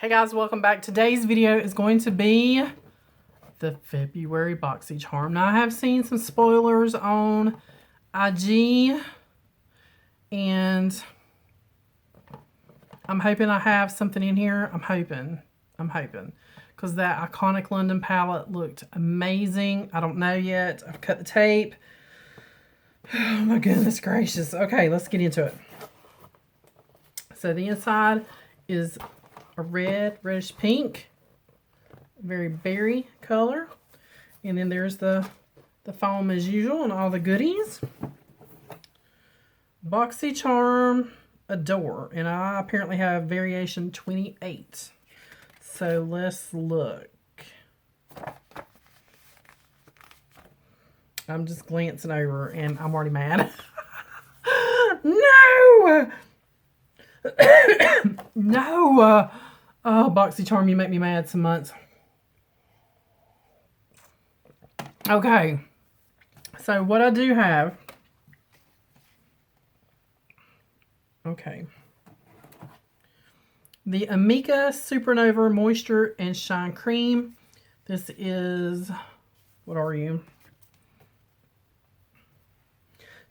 Hey guys, welcome back. Today's video is going to be the February Boxycharm. Now I have seen some spoilers on IG and I'm hoping I have something in here. I'm hoping because that iconic London palette looked amazing. I don't know yet. I've cut the tape. Oh my goodness gracious. Okay, let's get into it. So the inside is a reddish pink, very berry color, and then there's the foam as usual and all the goodies. Boxycharm Adore, and I apparently have variation 28. So let's look. I'm just glancing over and I'm already mad. No! No! Oh, Boxycharm, you make me mad some months. Okay. So what I do have. Okay. The Amika Supernova Moisture and Shine Cream. This is, what are you?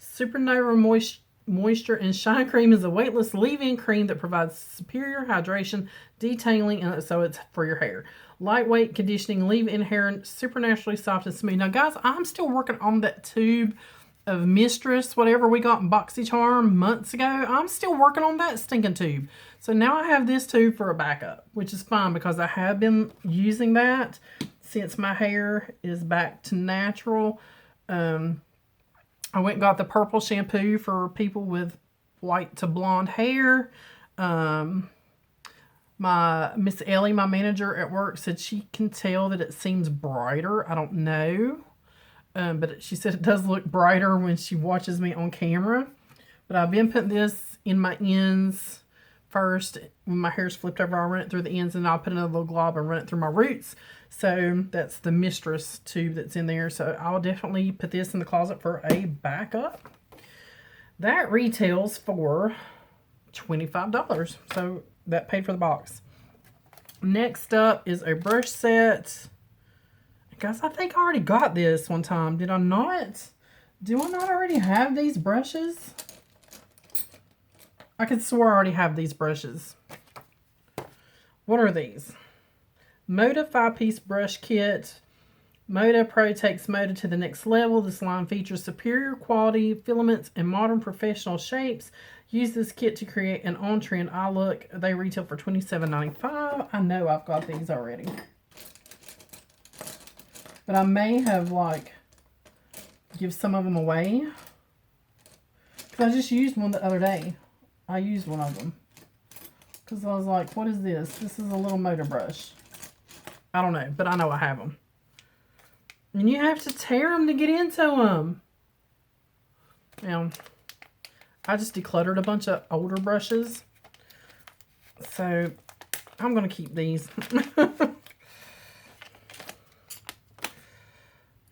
Supernova Moisture and Shine Cream is a weightless leave-in cream that provides superior hydration, detailing, and so it's for your hair. Lightweight conditioning, leave-in hair, supernaturally soft and smooth. Now, guys, I'm still working on that tube of Mistress, whatever we got in Boxycharm months ago. I'm still working on that stinking tube. So now I have this tube for a backup, which is fine because I have been using that since my hair is back to natural. I went and got the purple shampoo for people with white to blonde hair. My Miss Ellie, my manager at work, said she can tell that it seems brighter. I don't know. But she said it does look brighter when she watches me on camera. But I've been putting this in my ends first. When my hair's flipped over, I'll run it through the ends and I'll put another little glob and run it through my roots. So that's the Mistress tube that's in there. So I'll definitely put this in the closet for a backup. That retails for $25. So that paid for the box. Next up is a brush set. Guys, I think I already got this one time. Did I not? Do I not already have these brushes? I could swear I already have these brushes. What are these? Moda 5-piece brush kit. Moda Pro takes Moda to the next level. This line features superior quality filaments and modern professional shapes. Use this kit to create an on-trend eye look. They retail for $27.95. I know I've got these already. But I may have, like, give some of them away. Because I just used one the other day. I used one of them. Because I was like, what is this? This is a little motor brush. I don't know, but I know I have them. And you have to tear them to get into them. Now, I just decluttered a bunch of older brushes. So, I'm going to keep these.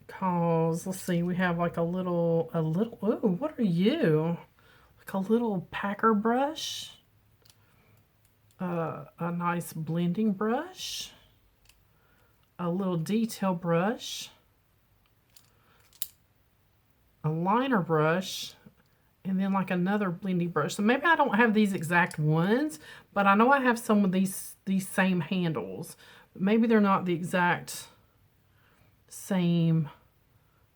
Because, let's see, we have like a little, ooh, what are you? Like a little packer brush. A nice blending brush. A little detail brush. A liner brush. And then like another blending brush. So maybe I don't have these exact ones, but I know I have some of these same handles. But maybe they're not the exact same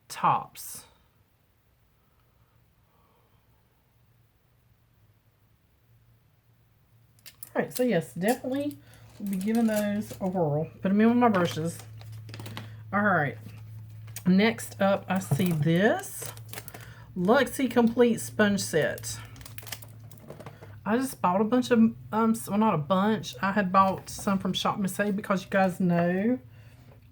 tops. Alright, so yes, definitely we'll be giving those a whirl. Put them in with my brushes. Alright, next up I see this Luxie Complete Sponge Set. I just bought a bunch of, well, not a bunch. I had bought some from Shop Miss A because you guys know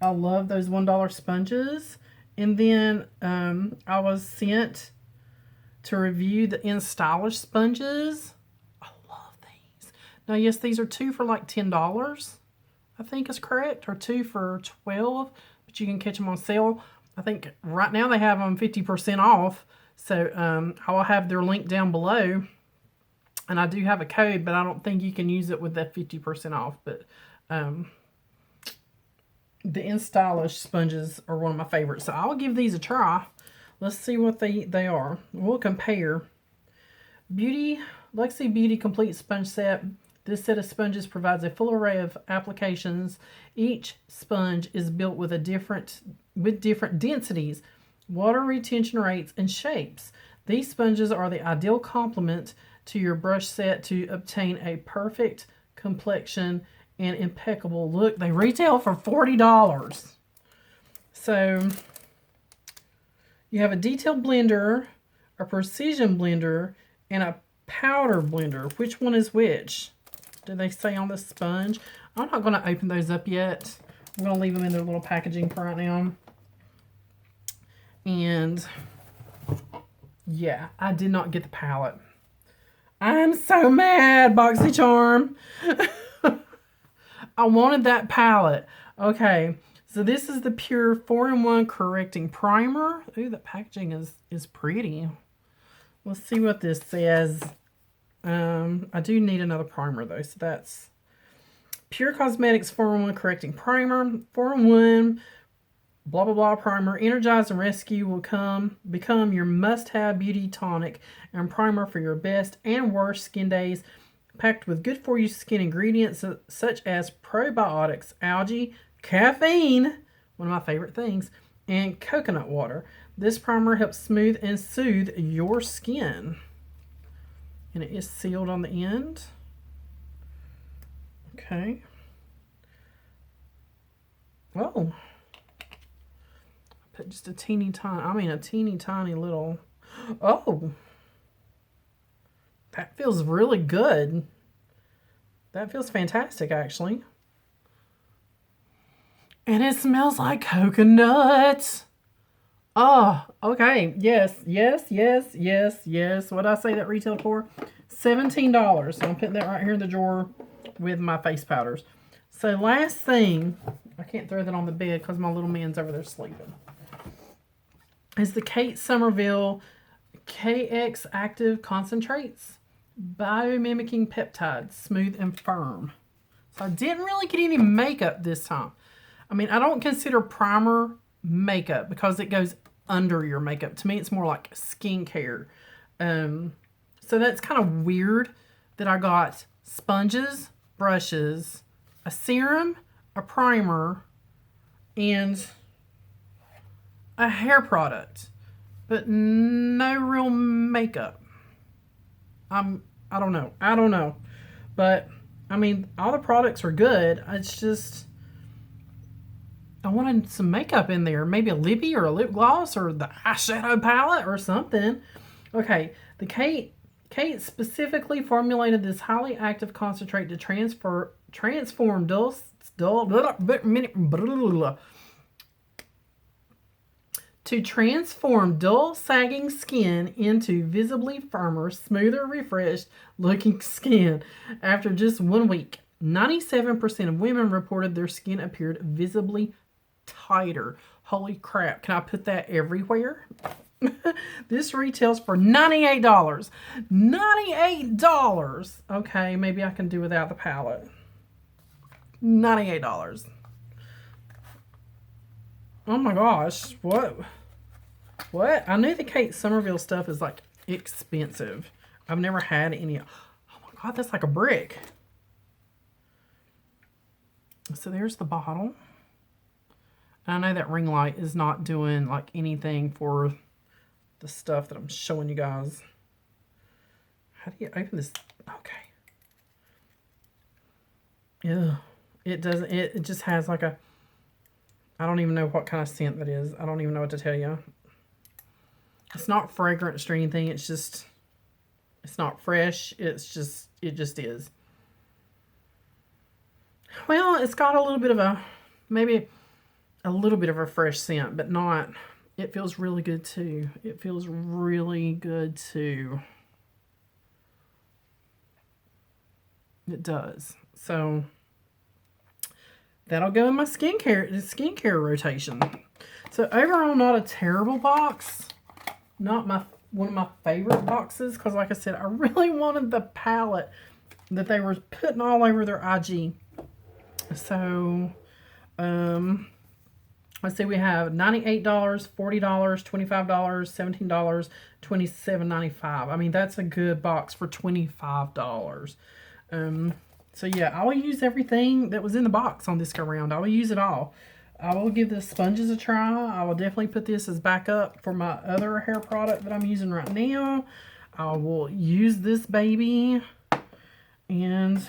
I love those $1 sponges. And then I was sent to review the Instylish sponges. I love these. Now, yes, these are 2 for like $10, I think is correct, or 2 for $12, but you can catch them on sale. I think right now they have them 50% off. So I will have their link down below. And I do have a code, but I don't think you can use it with that 50% off. But the Instylish sponges are one of my favorites. So I'll give these a try. Let's see what they are. We'll compare. Luxy Beauty Complete Sponge Set. This set of sponges provides a full array of applications. Each sponge is built with different densities, water retention rates, and shapes. These sponges are the ideal complement to your brush set to obtain a perfect complexion and impeccable look. They retail for $40. So you have a detailed blender, a precision blender, and a powder blender. Which one is which? Do they say on the sponge? I'm not going to open those up yet. I'm going to leave them in their little packaging for right now. And yeah, I did not get the palette. I'm so mad, Boxycharm. I wanted that palette. Okay, so this is the Pure 4-in-1 Correcting Primer. Ooh, the packaging is pretty. Let's see what this says. I do need another primer though, so that's Pure Cosmetics 4-in-1 Correcting Primer. 4-in-1 blah blah blah primer. Energize and Rescue will become your must-have beauty tonic and primer for your best and worst skin days. Packed with good-for-you skin ingredients such as probiotics, algae, caffeine, one of my favorite things, and coconut water. This primer helps smooth and soothe your skin. And it is sealed on the end. Okay. Oh. I put just a teeny tiny little. Oh. That feels really good. That feels fantastic, actually. And it smells like coconut. Oh, okay. Yes. What did I say that retailed for? $17. So I'm putting that right here in the drawer with my face powders. So last thing, I can't throw that on the bed because my little man's over there sleeping, is the Kate Somerville KX Active Concentrates. Biomimicking peptides, smooth and firm. So I didn't really get any makeup this time. I mean, I don't consider primer makeup because it goes under your makeup. To me, it's more like skincare. So that's kind of weird that I got sponges, brushes, a serum, a primer, and a hair product, but no real makeup. I don't know. But, I mean, all the products are good. It's just, I wanted some makeup in there. Maybe a lippy or a lip gloss or the eyeshadow palette or something. Okay, the Kate specifically formulated this highly active concentrate to transform dull sagging skin into visibly firmer, smoother, refreshed looking skin. After just 1 week, 97% of women reported their skin appeared visibly tighter. Holy crap. Can I put that everywhere? This retails for $98. $98. Okay, maybe I can do without the palette. $98. Oh my gosh. What? I knew the Kate Somerville stuff is like expensive. I've never had any. Oh my god, that's like a brick. So there's the bottle. I know that ring light is not doing like anything for the stuff that I'm showing you guys. How do you open this? Okay. Yeah. It doesn't, it just has like a, I don't even know what kind of scent that is. I don't even know what to tell you. It's not fragrance or anything. It's just, it's not fresh. It's just, it just is. Well, it's got a little bit of a, maybe a little bit of a fresh scent, but not, it feels really good too. It feels really good too. It does. So that'll go in my skincare rotation. So overall, not a terrible box. Not my one of my favorite boxes because, like I said, I really wanted the palette that they were putting all over their IG. So, let's see, we have $98, $40, $25, $17, $27.95. I mean, that's a good box for $25. So yeah, I will use everything that was in the box on this go round. I will use it all. I will give the sponges a try. I will definitely put this as backup for my other hair product that I'm using right now. I will use this baby, and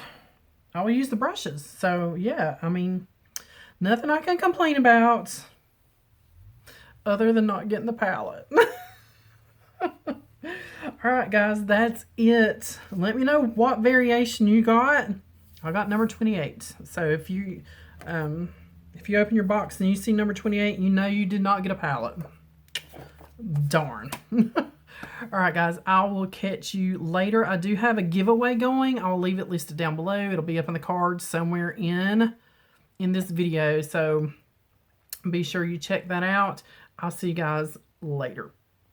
I will use the brushes. So yeah, I mean, nothing I can complain about other than not getting the palette. Alright guys, that's it. Let me know what variation you got. I got number 28. So if you open your box and you see number 28, you know you did not get a palette. Darn. Alright guys, I will catch you later. I do have a giveaway going. I'll leave it listed down below. It'll be up in the cards somewhere in this video. So be sure you check that out. I'll see you guys later.